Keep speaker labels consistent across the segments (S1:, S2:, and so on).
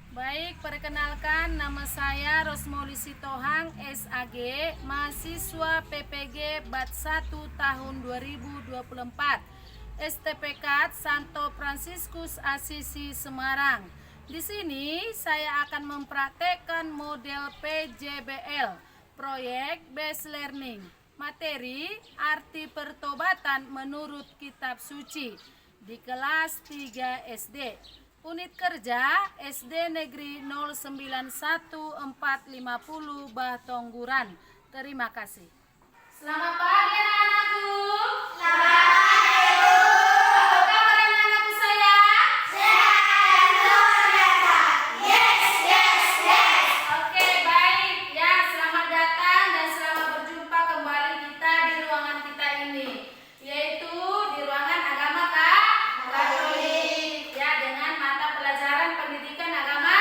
S1: Baik, perkenalkan nama saya Rosmoli Sitohang, SAG, mahasiswa PPG BAT 1 tahun 2024, STPK Santo Fransiskus Asisi Semarang. Di sini saya akan mempraktekkan model PJBL, Proyek Based Learning, materi arti pertobatan menurut kitab suci di kelas 3 SD. Unit kerja SD Negeri 091450 Batongguran. Terima kasih. Selamat pagi anak-anakku. Selamat pagi, Bu. Apa kabar anak-anakku sayang? Sehat dan luar biasa. Yes, yes, yes. Oke, baik. Ya, selamat datang dan selamat berjumpa kembali kita di ruangan kita ini, yaitu di ruangan agama Katolik. Ya, dengan mata pelajaran pendidikan agama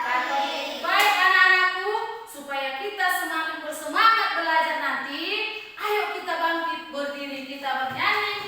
S1: Katolik. Baik anak-anakku, supaya kita semakin bersemangat belajar nanti, ayo kita bangkit berdiri, kita bernyanyi.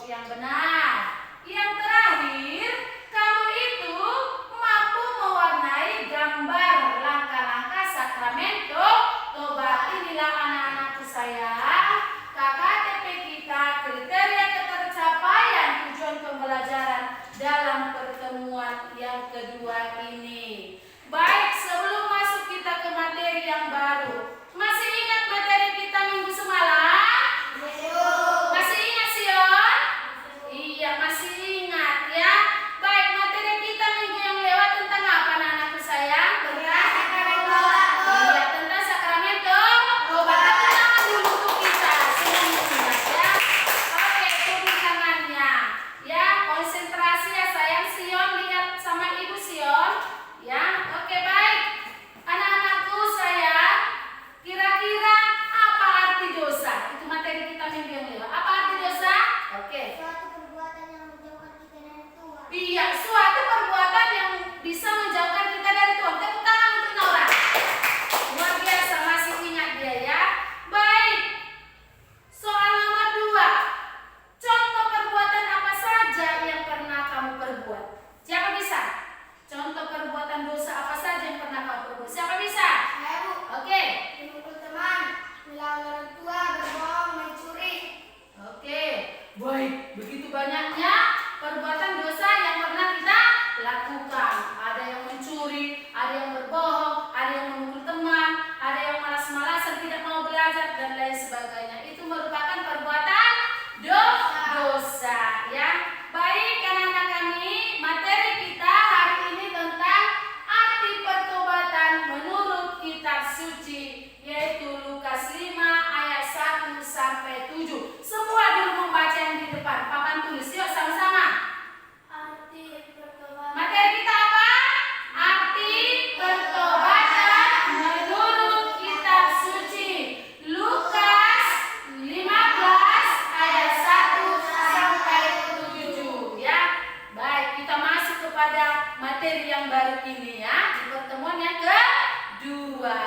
S1: yang benar. Yang terakhir, kamu itu mampu mewarnai gambar langkah-langkah sakramento tobat. Inilah anak-anakku sayang, KKTP kita, kriteria ketercapaian tujuan pembelajaran dalam pertemuan yang kedua ini. Baik, sebelum masuk kita ke materi yang baru, masih ingat materi kita minggu semalam? Masih ingat Sion? Iya, masih ingat ya. Baik, materi kita minggu yang lewat tentang apa anak-anakku sayang? Tentang sakramento. Iya, tentang sakramento. Tobat. Tangan dulu untuk kita. Senang ingat ya. Oke, turun tangannya. Ya, konsentrasi ya sayang. Sion, lihat sama Ibu Sion. Ya, oke baik. Anak-anakku sayang, kira-kira apa arti dosa? Itu materi kita minggu yang lewat. Apa arti dosa? Oke.
S2: Suatu perbuatan yang menjauhkan kita dari Tuhan.
S1: Iya, suatu perbuatan yang bisa menjauhkan kita dari Tuhan. Tepuk tangan untuk Naura. Luar biasa, masih ingat dia ya. Baik. Soal nomor 2. Contoh perbuatan apa saja yang pernah kamu perbuat? Siapa bisa? Contoh perbuatan dosa apa saja yang pernah kamu perbuat? Siapa bisa?
S2: Saya, Bu,
S1: Oke.
S2: memukul teman, melawan orang tua, berbohong, mencuri.
S1: Oke. Baik, begitu banyaknya perbuatan dosa yang pernah kita lakukan. Ada yang mencuri, ada yang berbohong, ada yang memukul teman, ada yang malas-malasan tidak mau belajar dan lain sebagainya. Itu merupakan perbuatan dosa ya. Baik anak-anak kami, materi kita hari ini tentang arti pertobatan menurut kitab suci, yaitu Lukas 5 ayat 1 sampai 7. Semua dulu membaca yang di depan papan tulis. Yuk sama-sama.
S2: Arti pertobatan.
S1: Materi kita apa? Arti pertobatan menurut kitab suci. Lukas 15 ayat 1 sampai 7 ya. Baik, kita masuk kepada materi yang baru ini ya, di pertemuan yang kedua.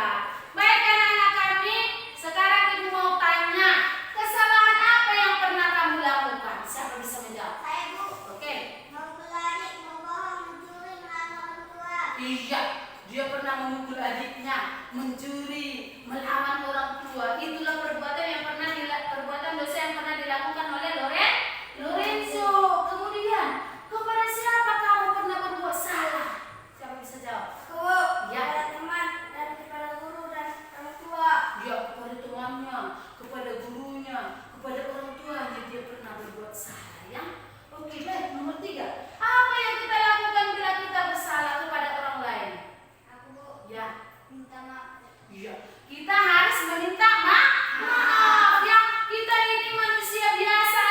S1: Baik anak-anak kami, sekarang Ibu mau tanya, kesalahan apa yang pernah kamu lakukan? Siapa bisa menjawab?
S2: Saya, Bu,
S1: Oke.
S2: memukul adik, membohong, mencuri, melawan orang tua.
S1: Iya, dia pernah memukul adiknya, mencuri, melawan orang tua. Itulah perbuatan yang pernah perbuatan dosa yang pernah dilakukan oleh Lorenzo. Kemudian, kepada siapa kamu pernah berbuat salah? Siapa bisa jawab?
S2: Bu,
S1: Ya.
S2: kepada teman dan kepada guru dan orang tua.
S1: Ya, kepada temannya, kepada gurunya, kepada orang tuanya dia pernah berbuat salah ya. Oke, baik. Nomor 3. Apa yang kita lakukan bila kita bersalah kepada orang lain?
S2: Aku, Bu,
S1: Ya.
S2: minta maaf.
S1: Iya, kita harus meminta maaf ya. Kita ini manusia biasa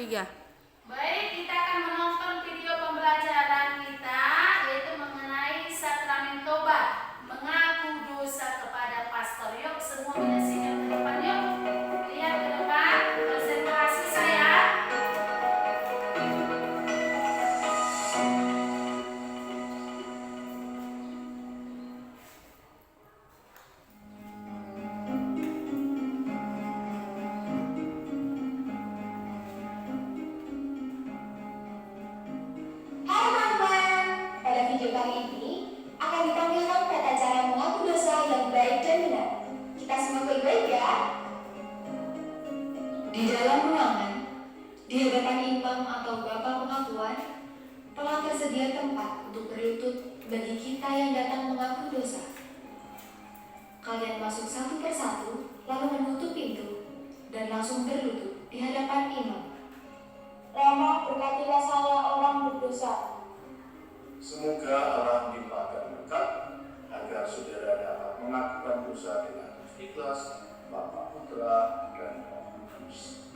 S1: Mega?
S2: Baik, kita akan menonton video pembelajaran kita yaitu mengenai sakramen tobat, mengaku dosa kepada pastor. Yuk semua menyaksikan ke depan yuk. Lihat ke depan, konsentrasi saya.
S3: Hai teman-teman, pada video kali ini akan ditampilkan tata cara mengaku dosa yang baik dan benar. Kita semua baik-baik ya. Di dalam ruangan, di hadapan imam atau bapa pengakuan, telah tersedia tempat untuk berlutut bagi kita yang datang mengaku dosa. Kalian masuk satu persatu, lalu menutup pintu, dan langsung berlutut di hadapan imam.
S2: Rama, berkatilah saya orang berdosa.
S4: Semoga Allah melimpahkan berkat agar saudara dapat mengakukan dosa dengan ikhlas, Bapa, Putra, dan Roh Kudus.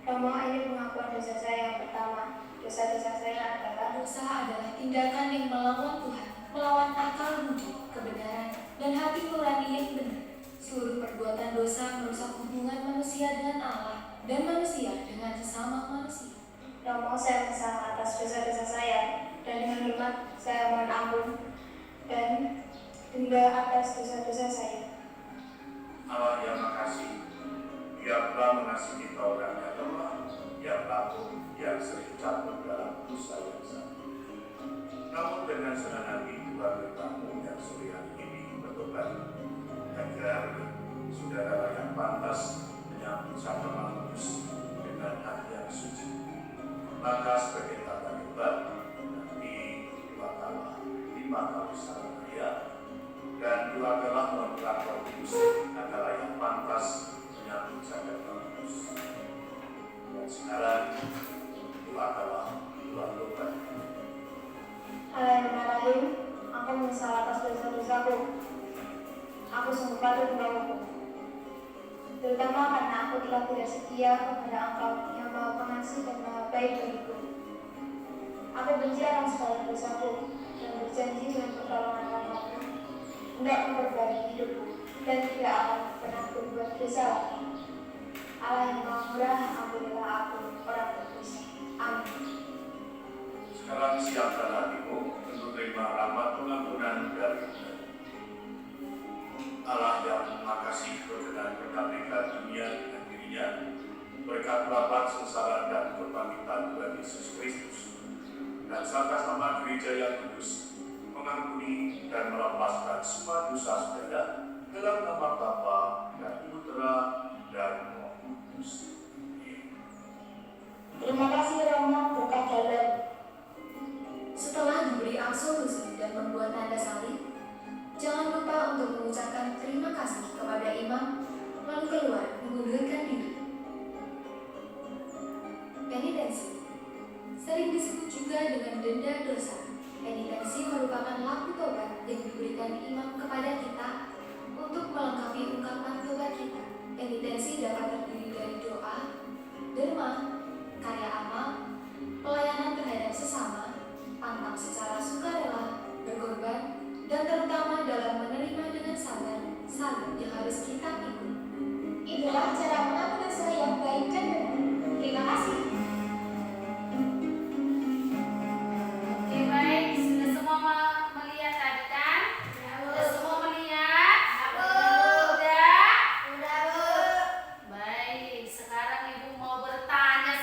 S2: Rama, ini pengakuan dosa saya yang pertama. Dosa-dosa saya adalah
S3: Dosa adalah tindakan yang melawan Tuhan, melawan akal budi, kebenaran, dan hati nurani yang benar. Seluruh perbuatan dosa merusak hubungan manusia dengan Allah dan manusia dengan sesama manusia.
S2: Rama, saya menyesal atas dosa-dosa saya dan dengan hormat saya mohon ampun dan denda atas dosa-dosa saya.
S4: Allah yang makasih, Dia telah mengasihi kita orang yang lemah, yang takut, yang sering jatuh dalam dosa yang sama. Namun dengan senang hati Tuhan bertamu yang sore hari ini bertobat, agar saudara yang pantas menyambut sakramen kudus dengan hati yang suci. Maka sebagai tanda tobat, nanti doakanlah 5 kali salam Maria dan doakanlah membuka Roh Kudus adalah yang pantas menyambut sakramen kudus. Dan sekarang doakanlah Tuhan tobat.
S2: Allah yang Maha Rahim, aku menyesal atas dosa-dosaku. Aku sungguh patut membawamu, terutama karena aku telah tidak setia kepada Engkau yang Maha Pengasih dan Maha Baik bagiku. Aku benci akan segala dosaku dan berjanji dengan pertolongan Allahku hendak memperbaiki hidupku dan tidak akan pernah berbuat dosa lagi. Allah yang Maha Murah, ampunilah aku orang berdosa. Amin.
S4: Sekarang siapkan hatimu untuk terima rahmat pengampunan dari Tuhan. Allah yang makasih berkenan berkatikan dunia dengan dirinya, berkat bapak sengsara dan kebangkitan Tuhan Yesus Kristus, dan sama gereja yang kudus, mengampuni dan melepaskan semua dosa saudara dalam nama Bapa dan Putra dan Roh Kudus.
S2: Terima kasih Rama, berkat dalam.
S3: Setelah diberi absolusi dan membuat tanda salib, jangan lupa untuk mengucapkan terima kasih kepada imam, lalu keluar mengundurkan diri. Penitensi sering disebut juga dengan denda dosa. Penitensi merupakan laku tobat yang diberikan imam kepada kita untuk melengkapi ungkapan tobat kita. Penitensi dapat terdiri dari doa, derma, karya amal, pelayanan terhadap sesama, pantang secara sukarela, berkorban, dan terutama dalam menerima dengan sabar salib yang harus kita ikut. Itulah cara mengaku dosa yang baik dan benar. Terima kasih.
S1: Oke, baik. Sudah semua melihat tadi kan? Sudah semua melihat? Sudah?
S2: Udah, Bu.
S1: Baik, sekarang Ibu mau bertanya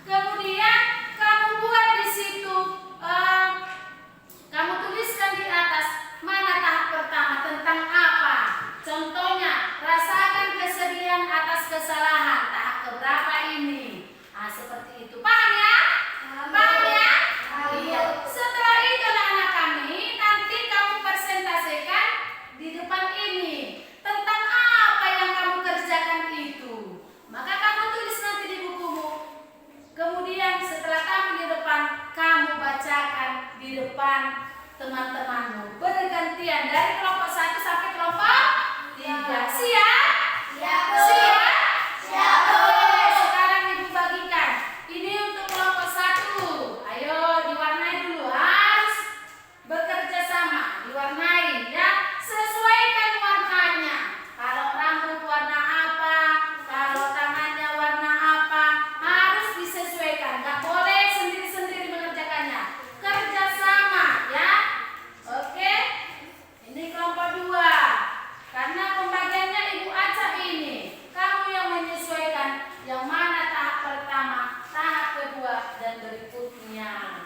S1: Kemudian kamu buat di situ, kamu tuliskan di atas mana tahap pertama tentang apa. Contohnya, rasakan kesedihan atas kesalahan. Tahap keberapa ini? Nah, seperti itu. Paham ya? Paham ya? Iya. Setelah itu anak-anak kami, nanti kamu presentasikan di depan ini tentang apa yang kamu kerjakan itu. Maka kamu tulis nanti di bukumu. Kemudian setelah kamu di depan, kamu bacakan di depan teman-temanmu. Bergantian dari kelompok 1 sampai kelompok 3. Siap? Siap? Siap. Oke, sekarang ibu bagikan. Ini untuk kelompok 1. Ayo diwarnai dulu. Harus bekerja sama. Diwarnai ya. Sesuaikan warnanya. Kalau rambut warna apa, kalau tangannya warna apa, harus disesuaikan. Gak boleh sendiri-sendiri mengerjakannya. Kerja sama ya. Oke. Ini kelompok 2. Karena pembagiannya ibu acak ini. Kamu yang menyesuaikan yang mana tahap pertama, tahap kedua, dan berikutnya.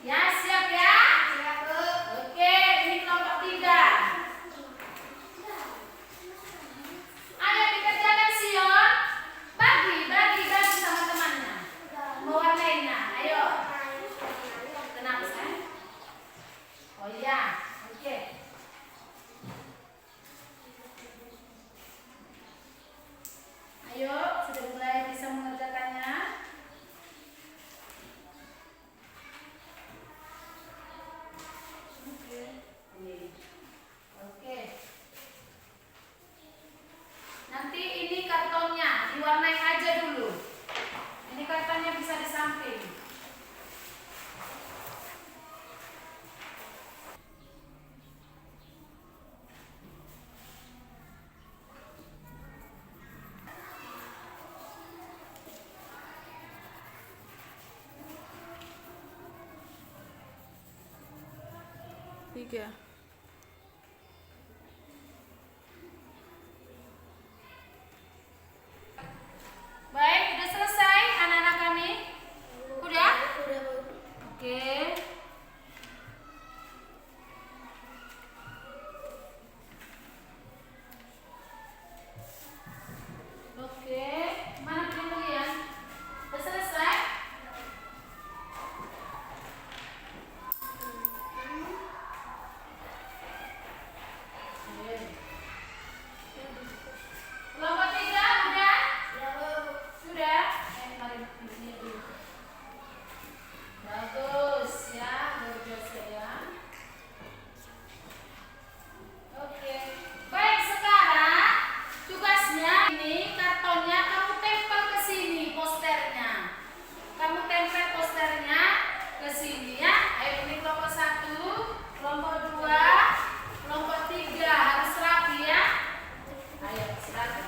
S1: Ya, siap ya? Siap, Bu. Oke, ini kelompok 3. Ayo dikerjakan Sion. Bagi sama temannya. Mewarnainya. Ayo. Kenapa sayang? Oh iya, oke. Ayo, sudah mulai bisa mengerjakannya. Oke. Oke. Nanti ini kartonnya diwarnai aja dulu. Ini kartonnya bisa di samping.
S5: Tiga.
S1: Baik, sudah selesai anak-anak kami? Udah? Oke. Oke, mana punya kalian? Sudah selesai? Kelompok 3 udah? Sudah? Mari ini dulu. Bagus ya, bagus ya. Oke. Baik, sekarang tugasnya ini kartonnya kamu tempel ke sini posternya. Kamu tempel posternya ke sini ya. Ayo, ini kelompok 1, kelompok 2, kelompok 3 harus rapi ya. Ayo, silakan.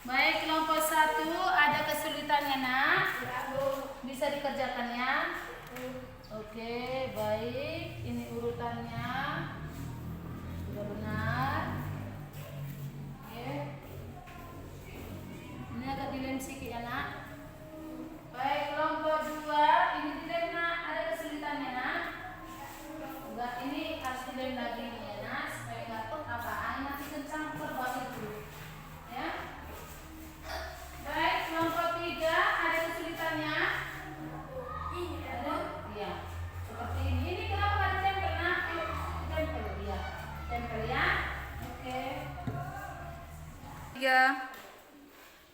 S1: Baik, kelompok 1 ada kesulitannya nak. Bisa dikerjakan ya. Oke, baik. Ini urutannya sudah benar. Oke. Ini agak dilem sedikit ya nak. Baik, kelompok 2 ini dilem nak. Ada kesulitannya nak. Enggak, ini harus dilem lagi nih ya nak. Supaya enggak apa. Nanti kencang terbalik dulu. Ya. Baik, kelompok 3 ada kesulitannya. Ada? Iya. Seperti ini. Ini kenapa nggak ditempel nak? Tempel, iya. Tempel ya. Oke.
S5: 3.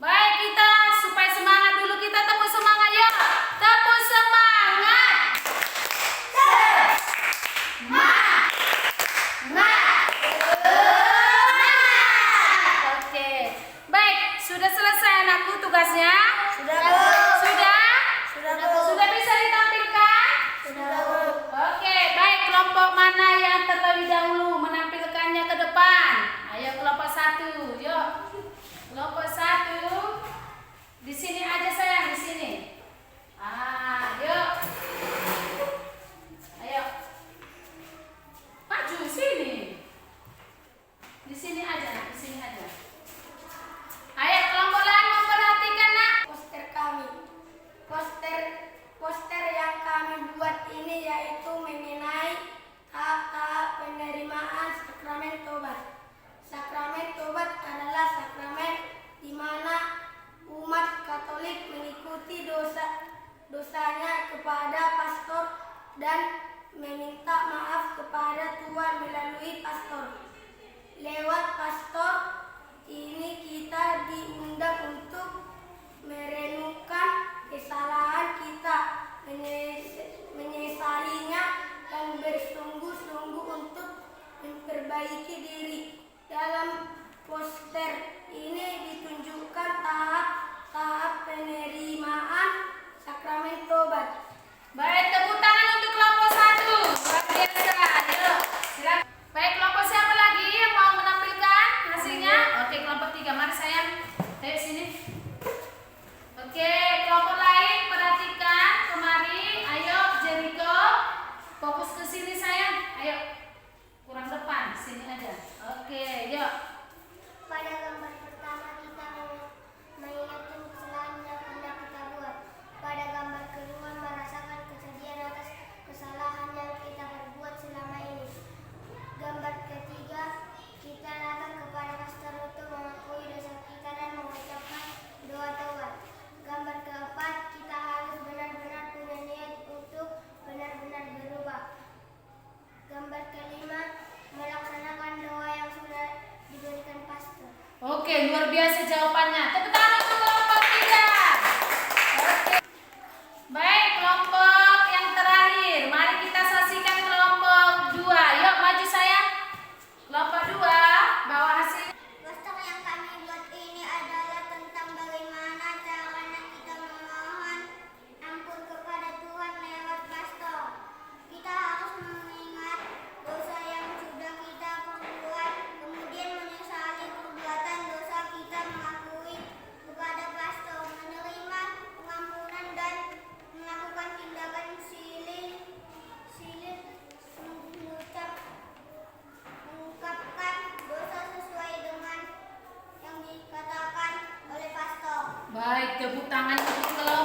S1: Baik, kita supaya semangat dulu, kita tepuk semangat ya. Tepuk semangat. Oke. Baik, sudah Sudah selesai anakku tugasnya?
S2: Sudah, Bu.
S1: Sudah?
S2: Sudah, Bu.
S1: Sudah bisa ditampilkan?
S2: Sudah, Bu.
S1: Oke, baik. Kelompok mana yang terlebih dahulu menampilkannya ke depan? Ayo kelompok 1. Yuk. Kelompok 1. Di sini aja sayang, di sini. Yuk. Ayo. Maju sini. Di sini aja, nak. Di sini aja. Ayo kelompok lain memperhatikan, nak.
S2: Poster kami. Poster yang kami buat ini yaitu mengenai tahap penerimaan sakramen tobat. Sakramen tobat adalah sakramen di mana umat Katolik mengikuti dosanya kepada pastor dan meminta maaf kepada Tuhan melalui pastor. Lewat pastor ini kita diundang untuk merenungkan kesalahan kita, menyesalinya dan bersungguh-sungguh untuk memperbaiki diri. Dalam poster ini ditunjukkan tahap penerimaan sakramen tobat.
S1: Baik, tepuk tangan untuk kelompok 1. Luar biasa. Ayo, silakan. Baik, kelompok siapa lagi yang mau menampilkan hasilnya? Oke, kelompok 3. Mari sayang. Ayo sini. Oke, kelompok lain perhatikan kemari. Ayo, Jericho. Fokus ke sini sayang. Ayo. Kurang depan, sini aja. Oke, yuk.
S2: Pada gambar pertama kita mengingatkan kesalahan yang pernah kita buat. Pada gambar kedua merasakan kesedihan atas kesalahan yang kita perbuat selama ini. Gambar ketiga kita datang kepada pastor untuk mengakui dosa kita dan mengucapkan doa taubat. Gambar keempat kita harus benar-benar punya niat untuk benar-benar berubah. Gambar kelima melaksanakan doa yang sudah diberikan pastor.
S1: Oke, luar biasa jawabannya. Tepuk tangan untuk kelompok 3. Oke. Baik, kelompok yang terakhir. Mari kita saksikan kelompok 2. Yuk, maju sayang. Kelompok 2, bawa hasil.
S2: Poster yang kami buat ini adalah tentang bagaimana caranya kita memohon ampun kepada Tuhan lewat pastor. Kita harus mengingat dosa yang sudah kita perbuat, kemudian menyesali perbuatan dosa kita, mengakui kepada pastor, menerima pengampunan dan melakukan tindakan silih mengungkapkan dosa sesuai dengan yang dikatakan oleh pastor.
S1: Baik, tepuk tangan untuk kelompok